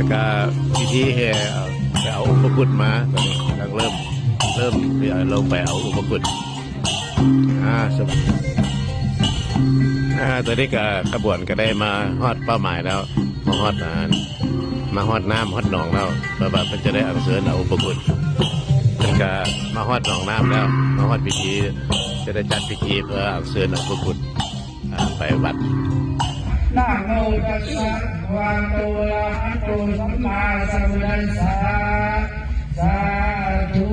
แล้วก็พิธีแห่ไปเอาอุปกุฎมาตอนนี้กำลังเริ่มลงไปเอาอุปกุฎตอนนี้ก็ขบวนก็ได้มาฮอดเป้าหมายแล้วมาฮอดน้ำฮอดหนองแล้วเพราะว่าเพิ่นจะได้อัญเชิญเอาอุปกุฎเพิ่นก็มาฮอดหนองน้ำแล้วมาฮอดพิธีจะได้จัดพิธีเพื่ออัญเชิญอุปกุฎไปวัดนะโมตัสสะภะคะวะโตอะระหะโตสัมมาสัมพุทธัสสะสาธุ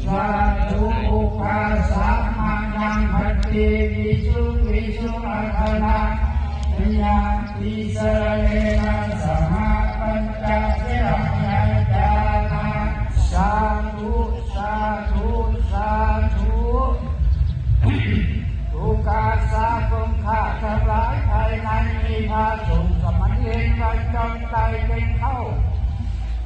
สาธุอุปาสะมานังภัตติวิสุอัคคนะญาติสระเนนะสหปัญจเสรญาจานะสาธุสาธุสาธุทุกขาสาธุข้าทั้งหลายภายในมีพระสงฆ์สมณเณรประจำใจเป็นเข้า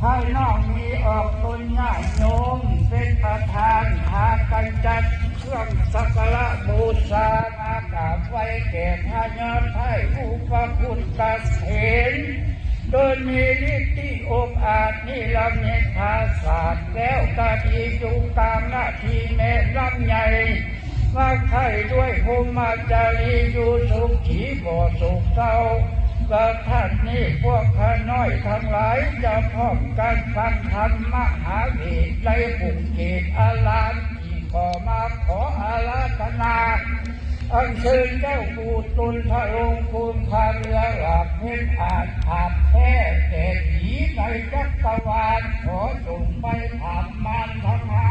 ภายนอกมีออกตนญาติโยมเป็นประธานพากันจัดเครื่องสักการะบูชามากราบไหว้แก่พระยอดไทยอุปคุตตะเถรโดยมีฤทธิองค์อาจนิรันดร์ภาษาแล้วกะทีจุตามหน้าที่แม่ลำใหญ่ว่าใครด้วยภูมิจารีอยู่สุขีบ่สุขเศร้าก็ท่านนี้พวกข้าน้อยทั้งหลายจะพร้อมกันฟังธรรมมหาเวทในภูเก็ตอารามที่ก็มาขออาราธนาอัญเชิญแก้วปูตุลพระองค์ภูมิพาเรือหลับเพชรอาจขาดแท้แต่ผีในจักรวาลขอส่งไปถามมารธรรมะ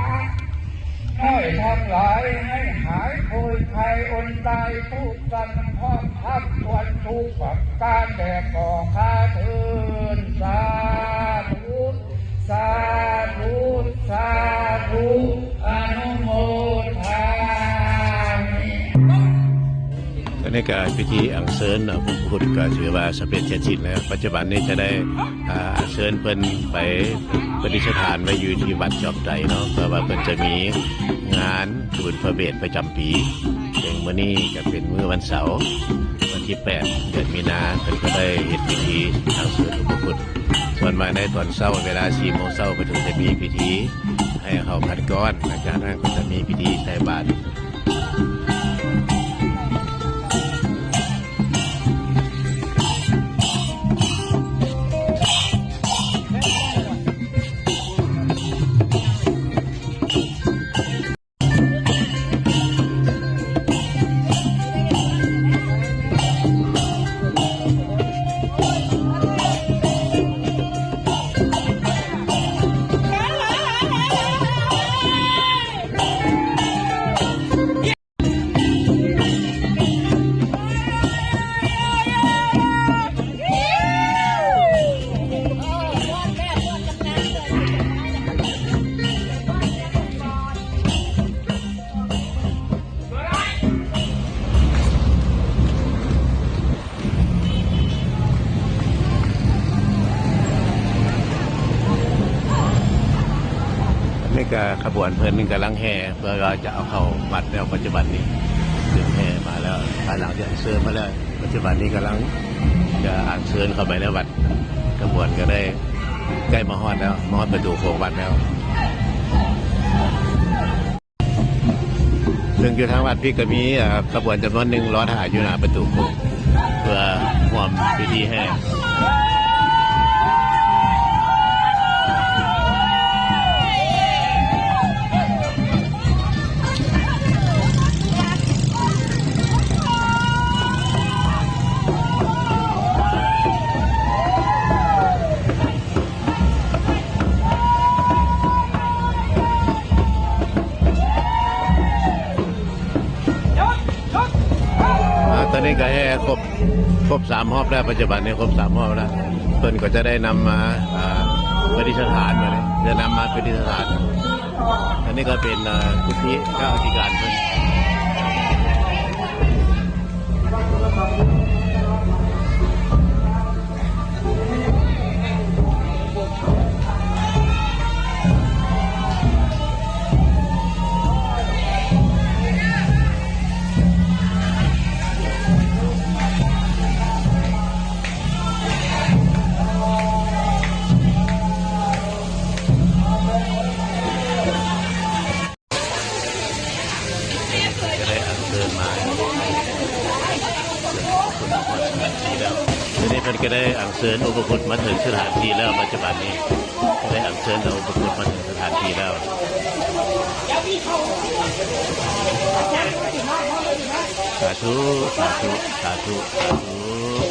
ให้ทั้งหลายให้หายโอยภัยอนตายทุกกันพร้อมทับทวนทุกประการแต่ก่อข้าเถิดสาธุสาธุสาธุอนุโมทามิตอนนี้ก็พิธีอัญเชิญอุปกุฎก็ถือว่าสำเร็จเสร็จสิ้นแล้วปัจจุบันนี้จะได้อัญเชิญเพิ่นไปประดิษฐานไว้อยู่ที่วัดจอมใจเนาะเพราะว่าเพิ่นจะมีงานบุญพระเวทประจำปีอย่างมื้อนี้ก็เป็นมื้อวันเสาร์วันที่8เดือนมีนาเพิ่นก็ได้เฮ็ดพิธีอัญเชิญอุปกุฎส่วนมาในตอนเช้าเวลา 4 โมงเช้าก็จะมีพิธีให้เข้าพัดก้อนหลังจากนั้นก็จะมีพิธีใส่บาตรก็ขบวนเพื่อนกำลังแห่เพื่อเราจะเอาเข้าวัดแล้วปัจจุบันนี้ถึงแห่มาแล้วภายหลังจะอัญเชิญมาแล้วปัจจุบันนี้กำลังจะอัญเชิญเข้าไปในวัดขบวนก็ได้ใกล้มาฮอดแล้วมาฮอดประตูโค้งวัดแล้วซึ่งอยู่ทางวัดพี่ก็มีขบวนจำนวนหนึ่งรอถ่ายอยู่หน้าประตูโค้งเพื่อร่วมพิธีแห่ตอนนี้ก็ให้ครบ3 รอบแล้วปัจจุบันนี้ครบ3 รอบแล้วต้นก็จะได้นำมาประดิษฐานมาเลยจะนำมาประดิษฐานอันนี้ก็เป็นกุฏิข้าราชการเพิ่น อ เพิ่นก็ได้อัญเชิญอุปคุตมาถึงสถานที่แล้วปัจจุบันนี้ก็ได้อัญเชิญเอาอุปคุตมาถึงสถานที่แล้วสาธุสาธุสาธุสาธุ